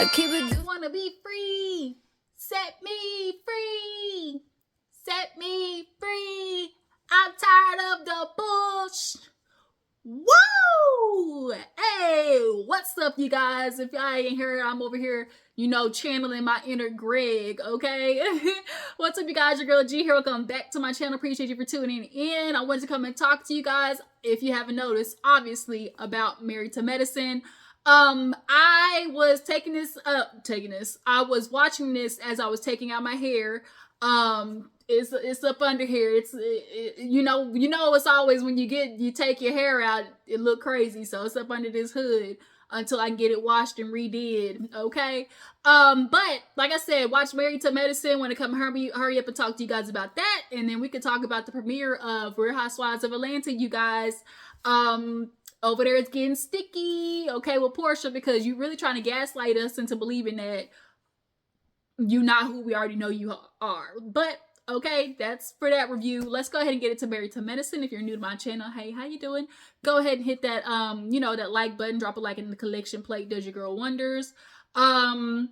I keep it. I wanna be free. Set me free. Set me free. I'm tired of the bush. Woo! Hey, what's up, you guys? If y'all ain't here, I'm over here, channeling my inner Greg, okay? What's up, you guys? Your girl G here. Welcome back to my channel. Appreciate you for tuning in. I wanted to come and talk to you guys, if you haven't noticed, obviously, about Married to Medicine. I was I was watching this as I was taking out my hair. It's up under here. It's always when you take your hair out, it look crazy. So it's up under this hood until I get it washed and redid. Okay. But like I said, watch Married to Medicine. When it comes, hurry up and talk to you guys about that, and then we could talk about the premiere of Real Housewives of Atlanta. You guys, over there it's getting sticky, okay, with Portia, because you really trying to gaslight us into believing that you're not who we already know you are. But okay, that's for that review. Let's go ahead and get into Married to Medicine. If you're new to my channel, hey, how you doing? Go ahead and hit that that like button. Drop a like in the collection plate. Does your girl wonders. Yeah,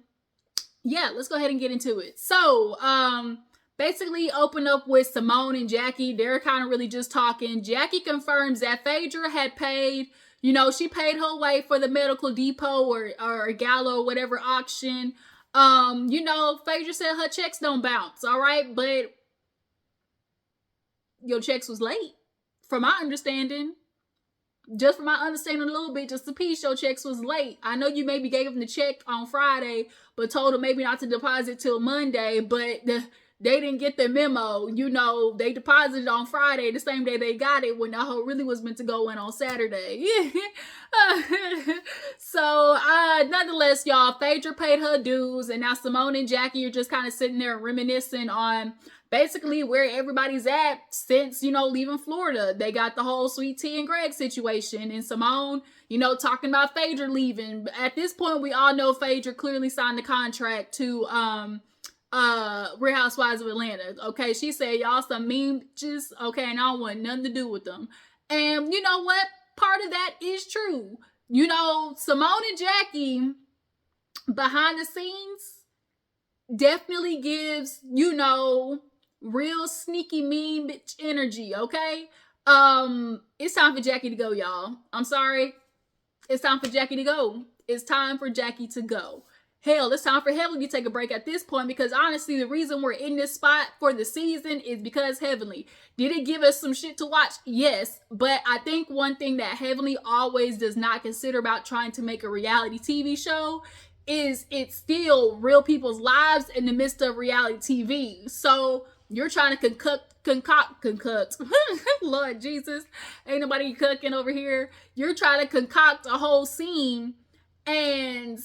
let's go ahead and get into it. So basically open up with Simone and Jackie. They're kind of really just talking. Jackie confirms that Phaedra had paid, she paid her way for the medical depot or gala or whatever auction. Phaedra said her checks don't bounce, all right? But your checks was late, from my understanding. Just from my understanding a little bit, just a piece, your checks was late. I know you maybe gave them the check on Friday, but told them maybe not to deposit till Monday, but they didn't get the memo. They deposited on Friday, the same day they got it, when the whole really was meant to go in on Saturday. So, nonetheless, y'all, Phaedra paid her dues, and now Simone and Jackie are just kind of sitting there reminiscing on basically where everybody's at since, leaving Florida. They got the whole Sweet Tea and Greg situation, and Simone, talking about Phaedra leaving. At this point, we all know Phaedra clearly signed the contract to, Real Housewives of Atlanta. Okay, she said y'all some mean bitches, okay, and I don't want nothing to do with them. And you know what? Part of that is true. Simone and Jackie behind the scenes definitely gives, real sneaky mean bitch energy, okay? It's time for Jackie to go, y'all. I'm sorry. It's time for Jackie to go. It's time for Jackie to go. Hell, it's time for Heavenly to take a break at this point, because honestly, the reason we're in this spot for the season is because Heavenly. Did it give us some shit to watch? Yes, but I think one thing that Heavenly always does not consider about trying to make a reality TV show is it's still real people's lives in the midst of reality TV. So you're trying to concoct. Lord Jesus, ain't nobody cooking over here. You're trying to concoct a whole scene, and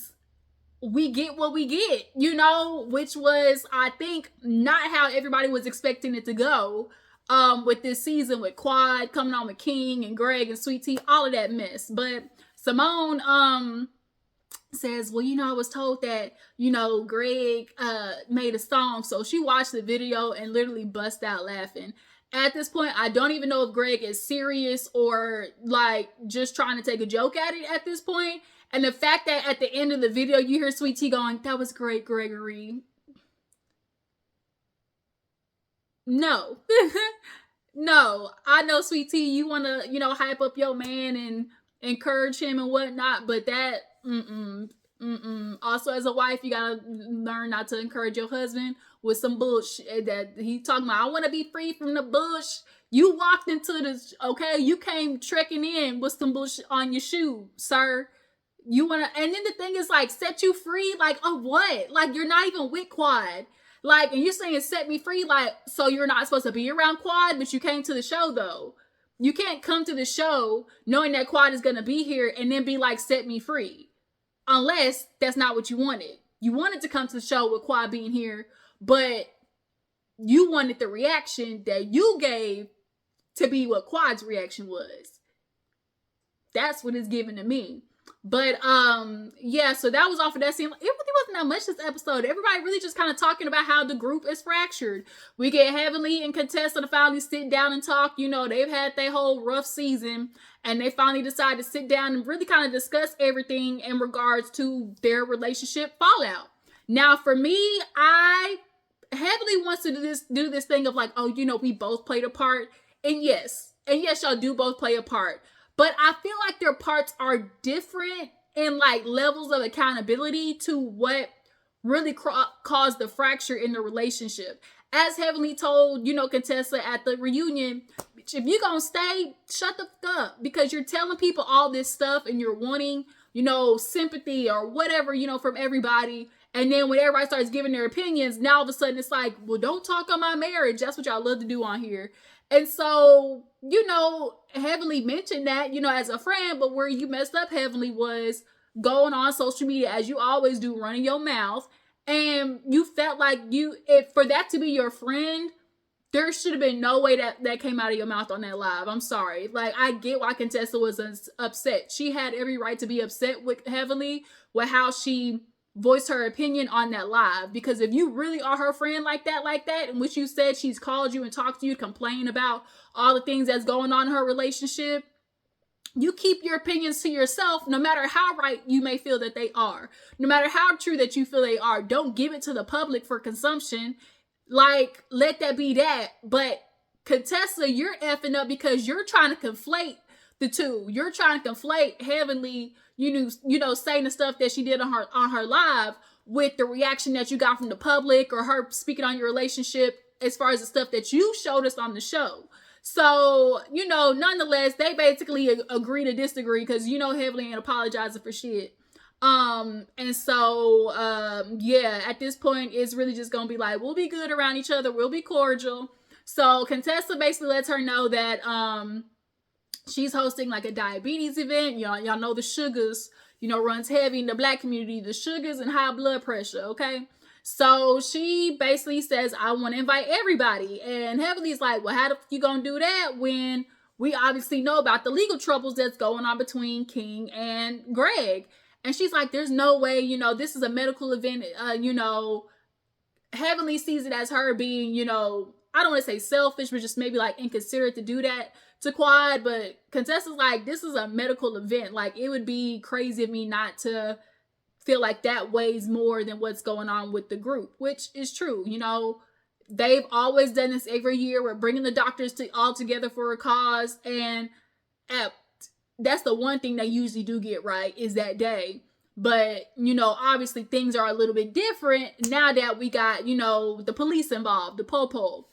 we get what we get, which was, I think, not how everybody was expecting it to go with this season, with Quad coming on with King and Greg and Sweet Tea, all of that mess. But Simone says, well, I was told that, Greg made a song. So she watched the video and literally bust out laughing. At this point, I don't even know if Greg is serious or like just trying to take a joke at it at this point. And the fact that at the end of the video, you hear Sweet Tea going, that was great, Gregory. No. No. I know, Sweet Tea, you want to, hype up your man and encourage him and whatnot. But that, Also, as a wife, you got to learn not to encourage your husband with some bullshit that he talking about. I want to be free from the bush. You walked into this, okay? You came trekking in with some bullshit on your shoe, sir. You want to, and then the thing is, like, set you free, like, of what? Like, you're not even with Quad. Like, and you're saying set me free, like, so you're not supposed to be around Quad, but you came to the show, though. You can't come to the show knowing that Quad is going to be here and then be like, set me free. Unless that's not what you wanted. You wanted to come to the show with Quad being here, but you wanted the reaction that you gave to be what Quad's reaction was. That's what it's given to me. But yeah, so that was off of that scene. It really wasn't that much this episode. Everybody really just kind of talking about how the group is fractured. We get Heavenly and Contessa to finally sit down and talk. You know, they've had their whole rough season, and they finally decide to sit down and really kind of discuss everything in regards to their relationship fallout. Now, for me, I Heavenly wants to do this thing of like, oh, you know, we both played a part, and yes, y'all do both play a part. But I feel like their parts are different in like levels of accountability to what really caused the fracture in the relationship. As Heavenly told, you know, Contessa at the reunion, if you're gonna stay, shut the fuck up, because you're telling people all this stuff and you're wanting, you know, sympathy or whatever, you know, from everybody. And then when everybody starts giving their opinions, now all of a sudden it's like, well, don't talk on my marriage. That's what y'all love to do on here. And so, you know, Heavenly mentioned that, you know, as a friend, but where you messed up, Heavenly, was going on social media as you always do, running your mouth. And you felt like if for that to be your friend, there should have been no way that came out of your mouth on that live. I'm sorry. Like, I get why Contessa was upset. She had every right to be upset with Heavenly, with how she voiced her opinion on that live, because if you really are her friend like that, in which you said she's called you and talked to you to complain about all the things that's going on in her relationship, you keep your opinions to yourself, no matter how right you may feel that they are, no matter how true that you feel they are. Don't give it to the public for consumption. Like, let that be that. But Contessa, you're effing up because you're trying to conflate the two. You're trying to conflate Heavenly, you know, saying the stuff that she did on her live with the reaction that you got from the public, or her speaking on your relationship as far as the stuff that you showed us on the show. So, you know, nonetheless, they basically agree to disagree, because, you know, Heavenly ain't apologizing for shit. And so, yeah, at this point, it's really just gonna be like, we'll be good around each other, we'll be cordial. So Contessa basically lets her know that, she's hosting like a diabetes event. Y'all know the sugars, you know, runs heavy in the Black community, the sugars and high blood pressure, okay? So she basically says, I want to invite everybody. And Heavenly's like, well, how the fuck you gonna do that when we obviously know about the legal troubles that's going on between King and Greg? And she's like, there's no way, you know, this is a medical event. You know, Heavenly sees it as her being, you know, I don't want to say selfish, but just maybe like inconsiderate to do that to Quad. But Contessa's like, this is a medical event. Like, it would be crazy of me not to feel like that weighs more than what's going on with the group, which is true. You know, they've always done this every year. We're bringing the doctors all together for a cause. And that's the one thing they usually do get right, is that day. But, you know, obviously things are a little bit different now that we got, you know, the police involved, the po-po.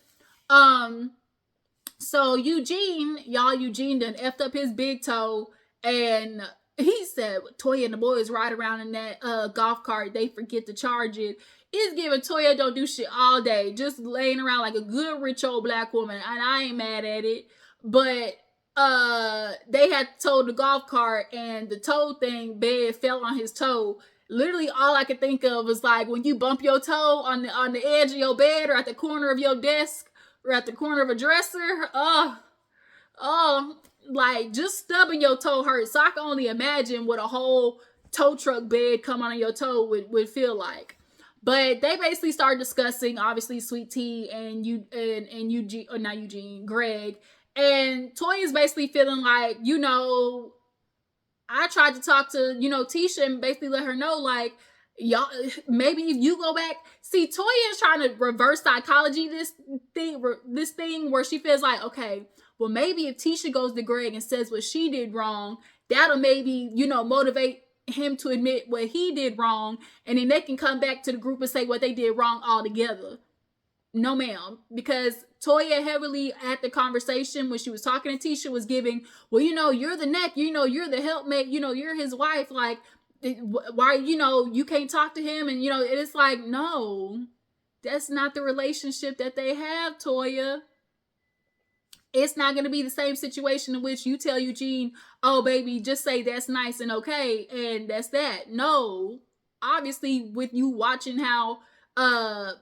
So Eugene done effed up his big toe, and he said Toya and the boys ride around in that golf cart, they forget to charge it. It's giving Toya don't do shit all day, just laying around like a good rich old Black woman, and I ain't mad at it. But they had towed the golf cart, and the toe thing bed fell on his toe. Literally all I could think of was like when you bump your toe on the edge of your bed, or at the corner of your desk, or at the corner of a dresser. Like just stubbing your toe hurts. So I can only imagine what a whole tow truck bed come on your toe would feel like. But they basically started discussing, obviously, Sweet Tea and Eugene, or not Eugene, Greg. And Toya's basically feeling like, you know, I tried to talk to, you know, Tisha and basically let her know, like, y'all, maybe if you go back. See, Toya is trying to reverse psychology this thing where she feels like, okay, well, maybe if Tisha goes to Greg and says what she did wrong, that'll maybe, you know, motivate him to admit what he did wrong, and then they can come back to the group and say what they did wrong all together. No, ma'am, because Toya heavily at the conversation when she was talking to Tisha was giving, well, you know, you're the neck, you know, you're the helpmate, you know, you're his wife, like, why, you know, you can't talk to him, and, you know, it's like, no, that's not the relationship that they have, Toya. It's not going to be the same situation in which you tell Eugene, oh, baby, just say that's nice and okay, and that's that. No. Obviously, with you watching how the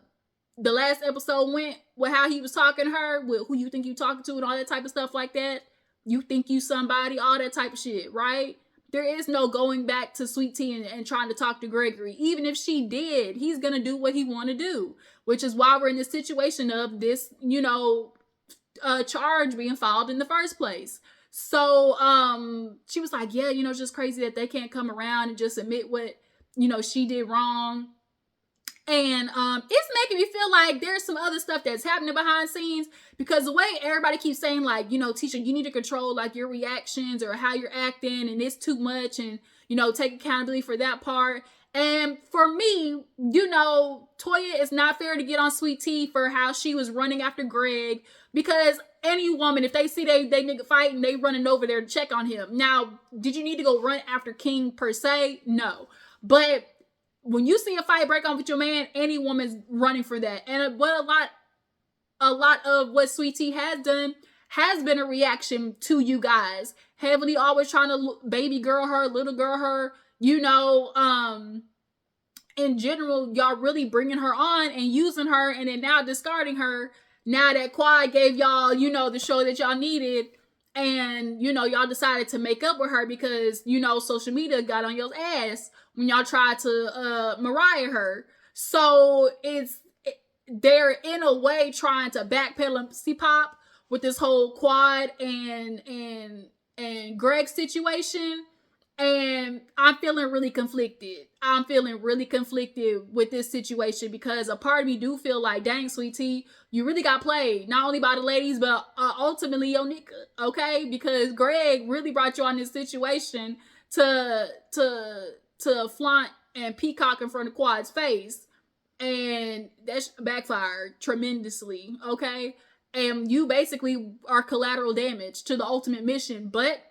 last episode went, with how he was talking to her, with who you think you talking to and all that type of stuff like that, you think you somebody, all that type of shit, right? there is no going back to Sweet Tea and trying to talk to Gregory. Even if she did, he's going to do what he want to do, which is why we're in this situation of this, charge being filed in the first place. So she was like, yeah, it's just crazy that they can't come around and just admit what, she did wrong. And it's making me feel like there's some other stuff that's happening behind scenes, because the way everybody keeps saying, like, Tisha, you need to control like your reactions or how you're acting, and it's too much, and take accountability for that part. And for me, Toya, is not fair to get on Sweet Tea for how she was running after Greg, because any woman, if they see they nigga fighting, they running over there to check on him. Now, did you need to go run after King per se? No. But when you see a fight break on with your man, any woman's running for that. And what a lot of what Sweet Tea has done has been a reaction to you guys. Heavily always trying to baby girl her, little girl her, in general, y'all really bringing her on and using her, and then now discarding her. Now that Quad gave y'all, the show that y'all needed, and, y'all decided to make up with her because, social media got on y'all's ass when y'all tried to Mariah her. So they're in a way trying to backpedal and pop with this whole Quad and Greg situation. And I'm feeling really conflicted. I'm feeling really conflicted with this situation, because a part of me do feel like, dang, Sweet Tea, you really got played. Not only by the ladies, but ultimately your nigga, okay? Because Greg really brought you on this situation to flaunt and peacock in front of Quad's face. And that's backfired tremendously, okay? And you basically are collateral damage to the ultimate mission, but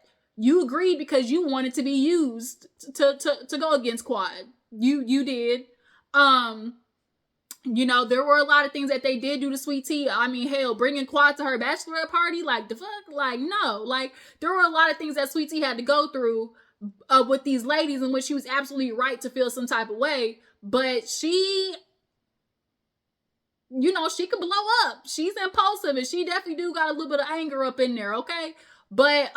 you agreed because you wanted to be used to go against Quad. You did. There were a lot of things that they did do to Sweet Tea. I mean, hell, bringing Quad to her bachelorette party, like, the fuck? Like, no. Like, there were a lot of things that Sweet Tea had to go through with these ladies, in which she was absolutely right to feel some type of way. But she, she could blow up. She's impulsive, and she definitely do got a little bit of anger up in there, okay? But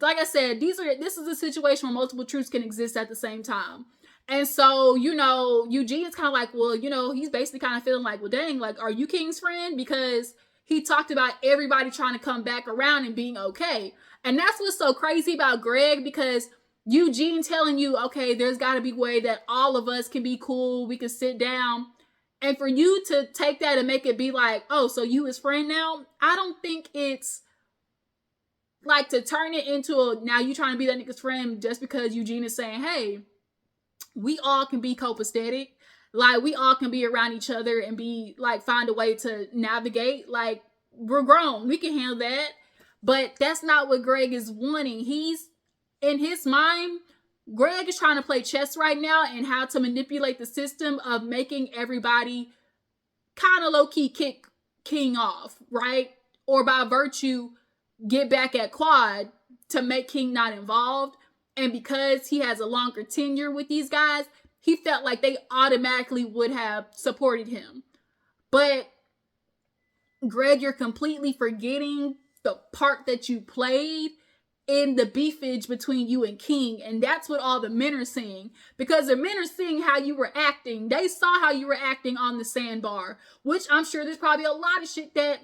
like I said, this is a situation where multiple truths can exist at the same time. And so, Eugene's kind of like, well, he's basically kind of feeling like, well, dang, like, are you King's friend? Because he talked about everybody trying to come back around and being okay. And that's what's so crazy about Greg, because Eugene telling you, okay, there's got to be a way that all of us can be cool. We can sit down. And for you to take that and make it be like, oh, so you his friend now? I don't think it's like to turn it into now you trying to be that nigga's friend just because Eugene is saying, hey, we all can be copacetic. Like, we all can be around each other and be like, find a way to navigate. Like, we're grown. We can handle that. But that's not what Greg is wanting. He's, in his mind, Greg is trying to play chess right now and how to manipulate the system of making everybody kind of low-key kick King off, right? Or by virtue, get back at Quad to make King not involved. And because he has a longer tenure with these guys, he felt like they automatically would have supported him. But Greg, you're completely forgetting the part that you played in the beefage between you and King. And that's what all the men are seeing. Because the men are seeing how you were acting. They saw how you were acting on the sandbar. Which I'm sure there's probably a lot of shit that,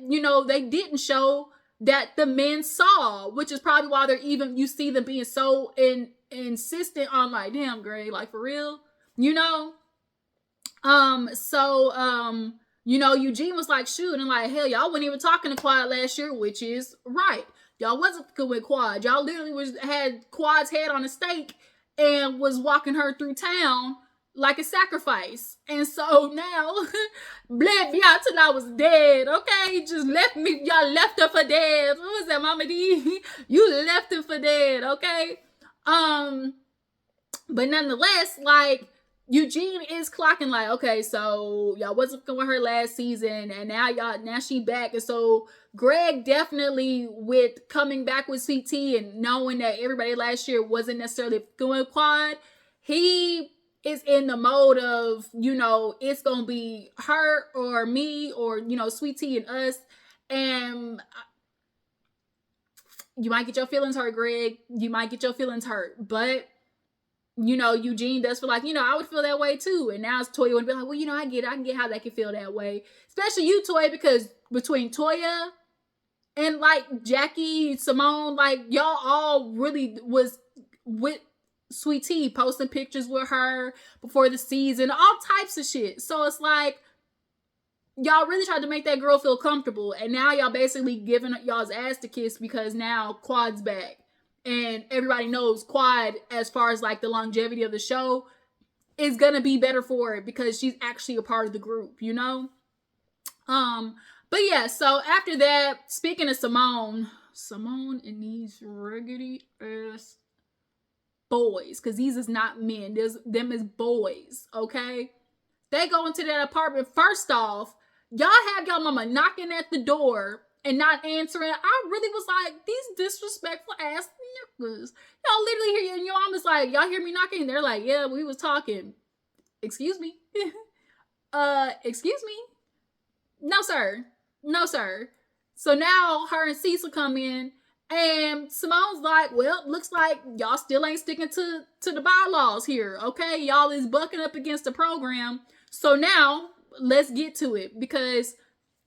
they didn't show that the men saw. Which is probably why you see them being so insistent on like, damn, Greg, like, for real? Eugene was like, shoot, and like, hell, y'all wasn't even talking to Quad last year, which is right. Y'all wasn't good with Quad. Y'all literally had Quad's head on a stake and was walking her through town like a sacrifice. And so now, bled me out till I was dead, okay? Just left me, y'all left her for dead. What was that, Mama D? You left her for dead, okay? But nonetheless, like, Eugene is clocking like, okay, so y'all wasn't fucking with her last season, and now she back. And so Greg definitely, with coming back with Sweet Tea and knowing that everybody last year wasn't necessarily going with Quad, he is in the mode of, it's gonna be her or me or, Sweet Tea and us. And you might get your feelings hurt, Greg. You might get your feelings hurt. But, you know, Eugene does feel like, you know, I would feel that way too. And now it's Toya would be like, well, you know, I can get how they can feel that way. Especially you, Toya, because between Toya and like Jackie, Simone, like y'all all really was with Sweet Tea, posting pictures with her before the season, all types of shit. So it's like, y'all really tried to make that girl feel comfortable, and now y'all basically giving y'all's ass to kiss because now Quad's back. And everybody knows Quad, as far as like the longevity of the show, is gonna be better for it because she's actually a part of the group, you know? But yeah, so after that, speaking of Simone and these raggedy ass boys, because these is not men, them is boys, okay? They go into that apartment. First off, y'all have y'all mama knocking at the door and not answering. I really was like, these disrespectful ass niggas. Y'all literally hear you, and your mom is like, y'all hear me knocking? They're like, yeah, we was talking. Excuse me? Excuse me? No, sir. No, sir. So now her and Cecil come in, and Simone's like, well, looks like y'all still ain't sticking to the bylaws here, okay? Y'all is bucking up against the program. So now, let's get to it, because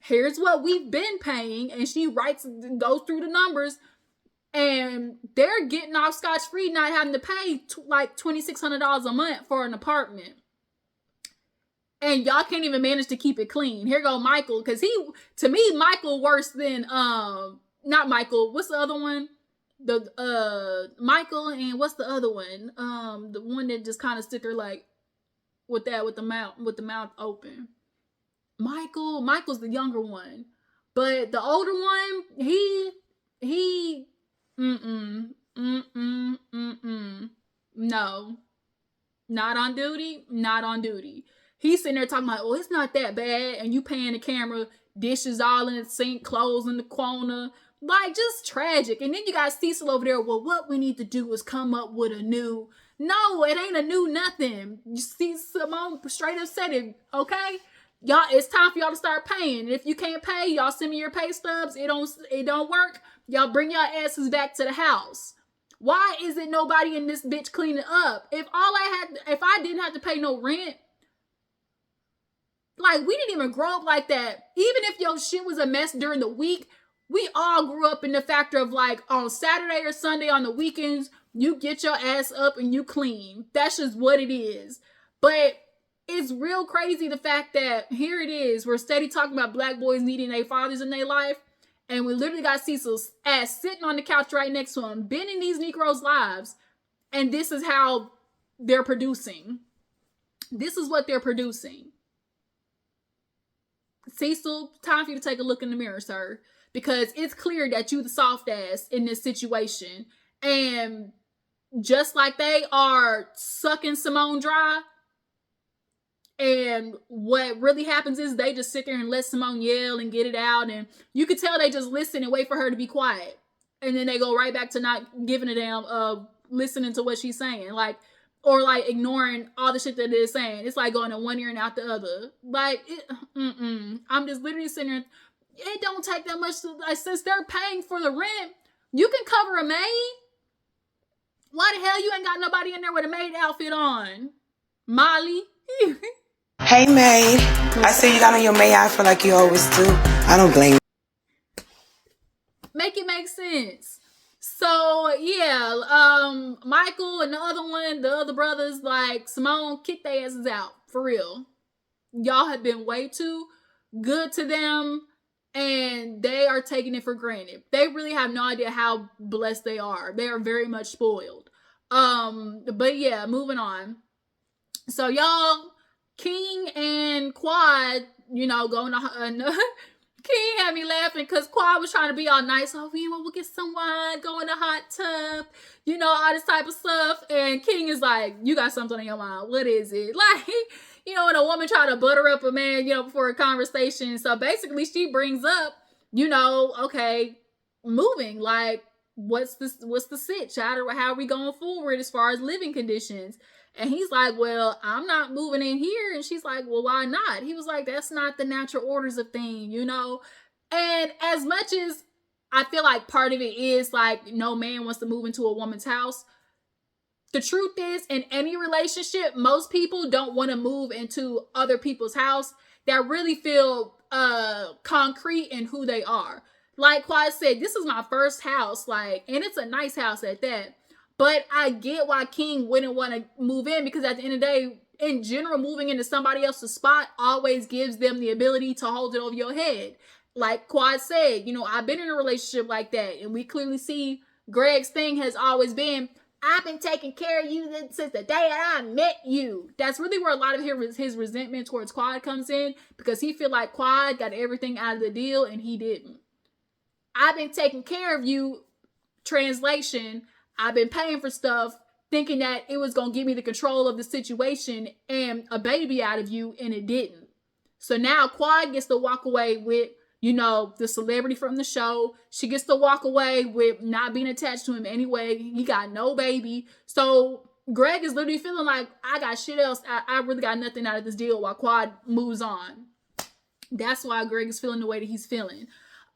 here's what we've been paying, and she goes through the numbers, and they're getting off scotch-free, not having to pay like $2,600 a month for an apartment. And y'all can't even manage to keep it clean. Here go Michael, because to me, Michael worse than, not Michael, what's the other one? Michael, and what's the other one? The one that just kind of stood there like, with the mouth open. Michael's the younger one. But the older one, no. Not on duty. He's sitting there talking about, oh, it's not that bad. And you paying the camera, dishes all in the sink, clothes in the corner. Like, just tragic. And then you got Cecil over there. Well, what we need to do is come up with a new. No, it ain't a new nothing. You see, Simone straight up said it, okay? Y'all, it's time for y'all to start paying. And if you can't pay, y'all send me your pay stubs. It don't work. Y'all bring y'all asses back to the house. Why isn't nobody in this bitch cleaning up? If I didn't have to pay no rent, like, we didn't even grow up like that. Even if your shit was a mess during the week, we all grew up in the factor of, like, on Saturday or Sunday on the weekends, you get your ass up and you clean. That's just what it is. But it's real crazy the fact that here it is. We're steady talking about black boys needing their fathers in their life. And we literally got Cecil's ass sitting on the couch right next to him, been in these Negroes' lives. And this is how they're producing. This is what they're producing. Cecil, time for you to take a look in the mirror, sir. Because it's clear that you the soft ass in this situation. And just like they are sucking Simone dry, and what really happens is they just sit there and let Simone yell and get it out. And you could tell they just listen and wait for her to be quiet. And then they go right back to not giving a damn, listening to what she's saying. Like, or like ignoring all the shit that they're saying. It's like going in one ear and out the other. Like, I'm just literally sitting there. It don't take that much to, like, since they're paying for the rent, you can cover a maid. Why the hell you ain't got nobody in there with a maid outfit on? Molly. Hey, maid. I see you got on your maid outfit like you always do. I don't blame you. Make it make sense. So, yeah, Michael and the other brothers, like, Simone, kick their asses out. For real. Y'all have been way too good to them, and they are taking it for granted. They really have no idea how blessed they are. They are very much spoiled. But yeah, moving on. So y'all, King and Quad, you know, going to King had me laughing because Quad was trying to be all nice. Oh, we'll get some wine, go in the hot tub, you know, all this type of stuff. And King is like, you got something on your mind. What is it? Like, you know, when a woman try to butter up a man, you know, before a conversation. So basically she brings up, you know, okay, moving, like, what's the sitch? How are we going forward as far as living conditions? And he's like, well, I'm not moving in here. And she's like, well, why not? He was like, that's not the natural orders of things, you know? And as much as I feel like part of it is like no man wants to move into a woman's house. The truth is, in any relationship, most people don't want to move into other people's house that really feel concrete in who they are. Like Quad said, this is my first house, like, and it's a nice house at that. But I get why King wouldn't want to move in, because at the end of the day, in general, moving into somebody else's spot always gives them the ability to hold it over your head. Like Quad said, you know, I've been in a relationship like that, and we clearly see Greg's thing has always been, I've been taking care of you since the day that I met you. That's really where a lot of his resentment towards Quad comes in, because he feel like Quad got everything out of the deal and he didn't. I've been taking care of you, translation, I've been paying for stuff, thinking that it was going to give me the control of the situation and a baby out of you, and it didn't. So now Quad gets to walk away with, you know, the celebrity from the show. She gets to walk away with not being attached to him anyway. He got no baby. So Greg is literally feeling like, I got shit else. I really got nothing out of this deal, while Quad moves on. That's why Greg is feeling the way that he's feeling.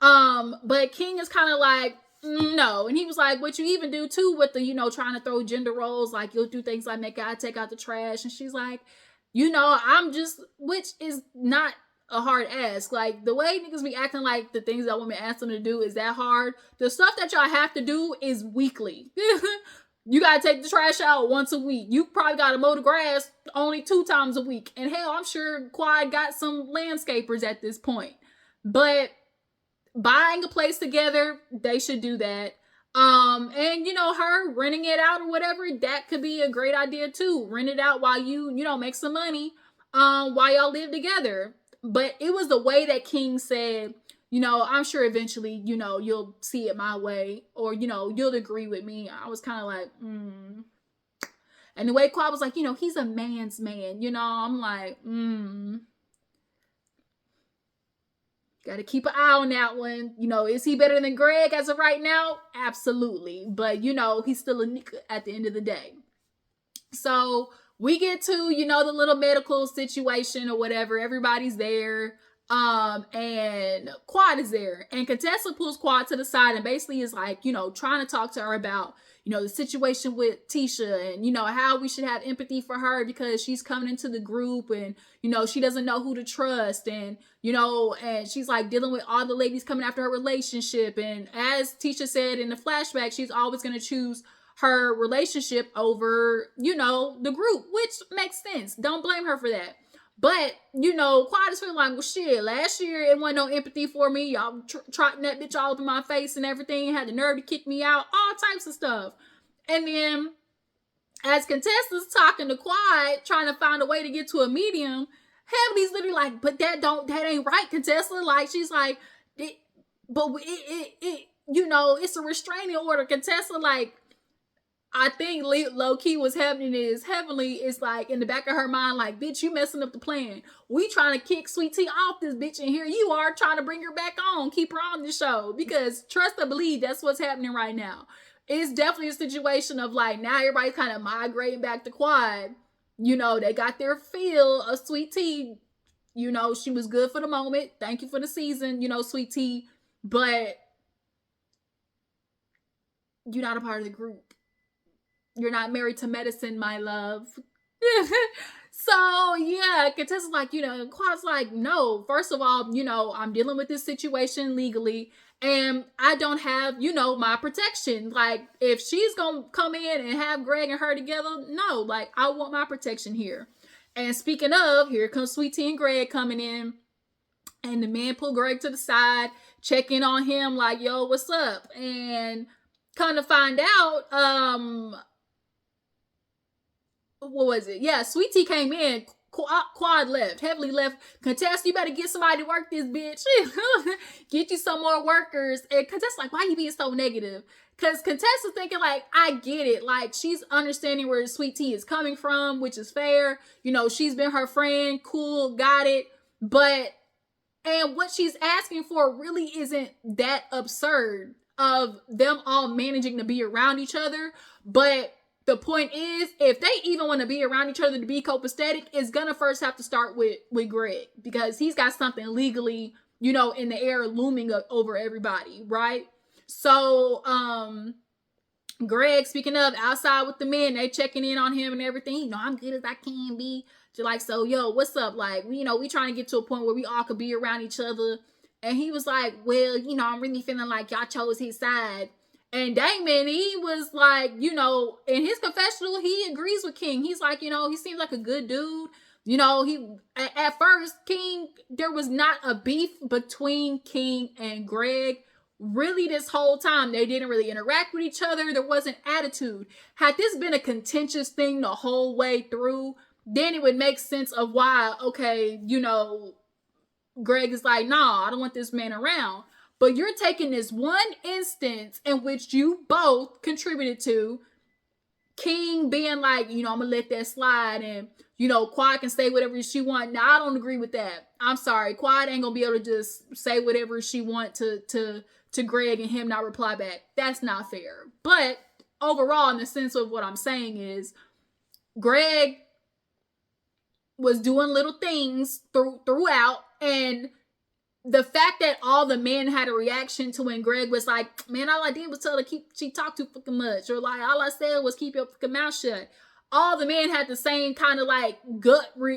But King is kind of like, no. And he was like, what you even do too with the, you know, trying to throw gender roles. Like, you'll do things like make God take out the trash. And she's like, you know, I'm just, which is not a hard ask. Like, the way niggas be acting like the things that women ask them to do is that hard. The stuff that y'all have to do is weekly. You gotta take the trash out once a week. You probably gotta mow the grass only 2 times a week. And hell, I'm sure Quad got some landscapers at this point. But buying a place together, they should do that. And you know, her renting it out or whatever, that could be a great idea too. Rent it out while you know, make some money, while y'all live together. But it was the way that King said, you know, I'm sure eventually, you know, you'll see it my way, or, you know, you'll agree with me. I was kind of like, And the way Quad was like, you know, he's a man's man, you know, I'm like, Gotta keep an eye on that one. You know, is he better than Greg as of right now? Absolutely. But, you know, he's still a nigga at the end of the day. So we get to, you know, the little medical situation or whatever. Everybody's there. And Quad is there. And Contessa pulls Quad to the side and basically is like, you know, trying to talk to her about, you know, the situation with Tisha and, you know, how we should have empathy for her because she's coming into the group and, you know, she doesn't know who to trust. And, you know, and she's like dealing with all the ladies coming after her relationship. And as Tisha said in the flashback, she's always going to choose her relationship over, you know, the group, which makes sense. Don't blame her for that. But, you know, Quad is feeling like, well, shit, last year it wasn't no empathy for me. Y'all trotting that bitch all up in my face and everything. Had the nerve to kick me out. All types of stuff. And then, as Contessa's talking to Quad, trying to find a way to get to a medium, Heavenly's literally like, but that ain't right, Contessa. Like, she's like, you know, it's a restraining order. Contessa, like, I think low-key what's happening is Heavenly is like in the back of her mind like, bitch, you messing up the plan. We trying to kick Sweet Tea off this bitch, and here you are trying to bring her back on, keep her on the show. Because trust or believe, that's what's happening right now. It's definitely a situation of like, now everybody's kind of migrating back to Quad. You know, they got their fill of Sweet Tea. You know, she was good for the moment. Thank you for the season, you know, Sweet Tea. But you're not a part of the group. You're not married to medicine, my love. So, yeah, Contessa's like, you know, Quad's like, no, first of all, you know, I'm dealing with this situation legally, and I don't have, you know, my protection. Like, if she's gonna come in and have Greg and her together, no, like, I want my protection here. And speaking of, here comes Sweet Tea and Greg coming in, and the man pull Greg to the side, check in on him, like, yo, what's up? And kind of find out, what was it? Yeah, Sweet Tea came in. Quad left. Heavily left. Contessa, you better get somebody to work this bitch. Get you some more workers. And Contessa's like, why you being so negative? Because Contessa's thinking like, I get it. Like, she's understanding where Sweet Tea is coming from, which is fair. You know, she's been her friend. Cool, got it. But, and what she's asking for really isn't that absurd of them all managing to be around each other. But the point is, if they even want to be around each other to be copacetic, it's gonna first have to start with Greg, because he's got something legally, you know, in the air looming over everybody, right? So, Greg, speaking of, outside with the men, they checking in on him and everything. You know, I'm good as I can be. Just like, so, yo, what's up? Like, you know, we trying to get to a point where we all could be around each other. And he was like, well, you know, I'm really feeling like y'all chose his side. And Damon, he was like, you know, in his confessional, he agrees with King. He's like, you know, he seems like a good dude. You know, at first, King, there was not a beef between King and Greg. Really, this whole time, they didn't really interact with each other. There wasn't attitude. Had this been a contentious thing the whole way through, then it would make sense of why, okay, you know, Greg is like, nah, I don't want this man around. But you're taking this one instance in which you both contributed to, King being like, you know, I'm gonna let that slide, and you know, Quad can say whatever she want. Now, I don't agree with that. I'm sorry, Quad ain't gonna be able to just say whatever she want to Greg and him not reply back. That's not fair. But overall, in the sense of what I'm saying is, Greg was doing little things throughout, and the fact that all the men had a reaction to when Greg was like, man, all I did was tell her she talked too fucking much, or like, all I said was keep your fucking mouth shut. All the men had the same kind of like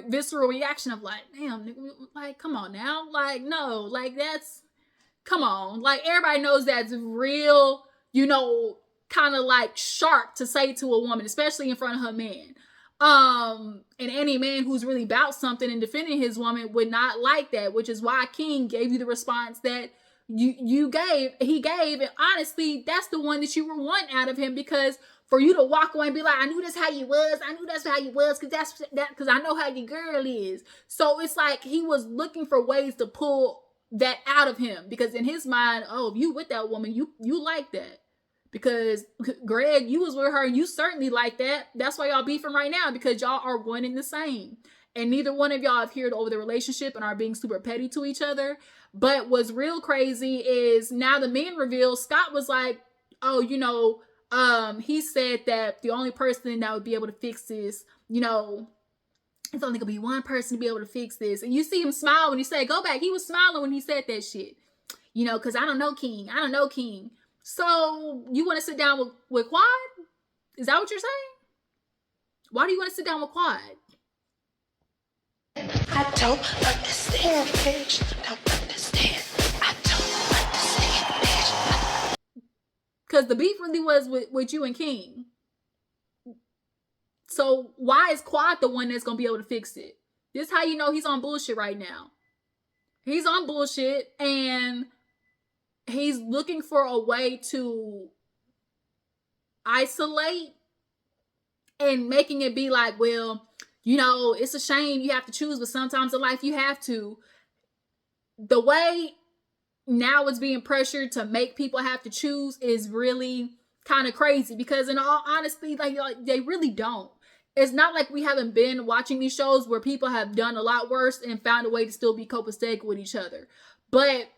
visceral reaction of like, damn, nigga, like, come on now. Like, no, like that's, come on. Like, everybody knows that's real, you know, kind of like sharp to say to a woman, especially in front of her man. And any man who's really about something and defending his woman would not like that, which is why King gave you the response that he gave, and honestly, that's the one that you were wanting out of him, because for you to walk away and be like, I knew that's how you was, because I know how your girl is. So it's like he was looking for ways to pull that out of him, because in his mind, oh, if you with that woman, you like that. Because Greg, you was with her, and you certainly like that. That's why y'all beefing right now, because y'all are one and the same. And neither one of y'all have heard over the relationship and are being super petty to each other. But what's real crazy is now the men reveal, Scott was like, oh, you know, he said that the only person that would be able to fix this, you know, it's only gonna be one person to be able to fix this. And you see him smile when he said, go back. He was smiling when he said that shit. You know, because I don't know King. So, you want to sit down with Quad? Is that what you're saying? Why do you want to sit down with Quad? I don't understand, bitch. Don't understand. I don't understand, bitch. Because the beef really was with you and King. So, why is Quad the one that's going to be able to fix it? This is how you know he's on bullshit right now. He's on bullshit, and he's looking for a way to isolate and making it be like, well, you know, it's a shame you have to choose, but sometimes in life you have to. The way now it's being pressured to make people have to choose is really kind of crazy, because in all honesty, like they really don't. It's not like we haven't been watching these shows where people have done a lot worse and found a way to still be copacetic with each other. But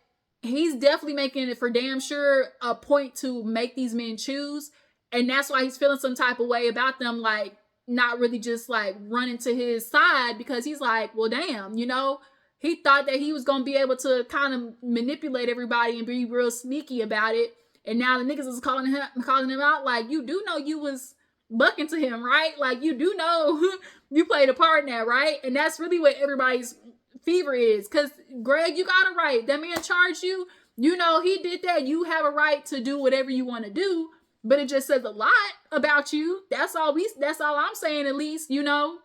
he's definitely making it for damn sure a point to make these men choose. And that's why he's feeling some type of way about them, like not really just like running to his side, because he's like, well, damn, you know, he thought that he was going to be able to kind of manipulate everybody and be real sneaky about it. And now the niggas is calling him out like, you do know you was bucking to him, right? Like, you do know you played a part in that, right? And that's really what everybody's fever is, because Greg, you got a right. That man charged you. You know, he did that. You have a right to do whatever you want to do, but it just says a lot about you. That's all I'm saying, at least, you know.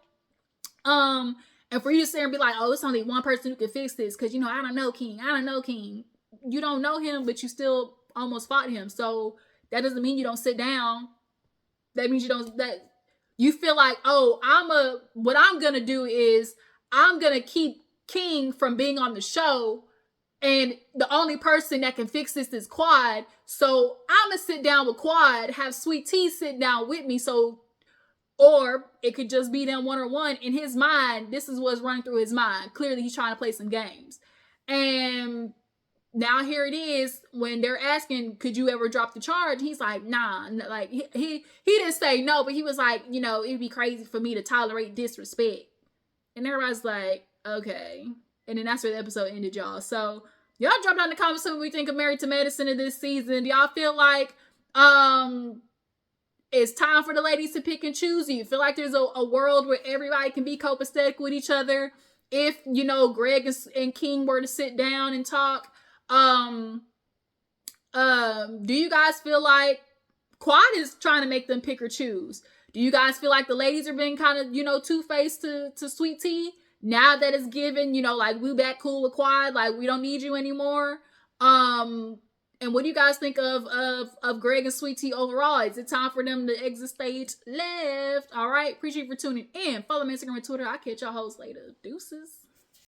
And for you to sit there and be like, oh, it's only one person who can fix this, because, you know, I don't know King. You don't know him, but you still almost fought him. So that doesn't mean you don't sit down. That means that you feel like, oh, what I'm going to do is I'm going to keep King from being on the show, and the only person that can fix this is Quad. So I'm going to sit down with Quad, have Sweet Tea sit down with me. Or it could just be them one-on-one. In his mind, this is what's running through his mind. Clearly, he's trying to play some games. And now here it is, when they're asking, could you ever drop the charge? He's like, nah. Like, he didn't say no, but he was like, you know, it'd be crazy for me to tolerate disrespect. And everybody's like, okay. And then that's where the episode ended, y'all. So, Y'all drop down in the comments what we think of Married to Medicine in this season. Do y'all feel like it's time for the ladies to pick and choose? Do you feel like there's a world where everybody can be copacetic with each other? If, you know, Greg and King were to sit down and talk, do you guys feel like Quad is trying to make them pick or choose? Do you guys feel like the ladies are being kind of, you know, two-faced to Sweet Tea now that it's given, you know, like, we back cool with Quad, like, we don't need you anymore? And what do you guys think of Greg and Sweet Tea overall? Is it time for them to exit stage left? All right, appreciate you for tuning in. Follow me on Instagram and Twitter. I'll catch y'all hoes later. Deuces.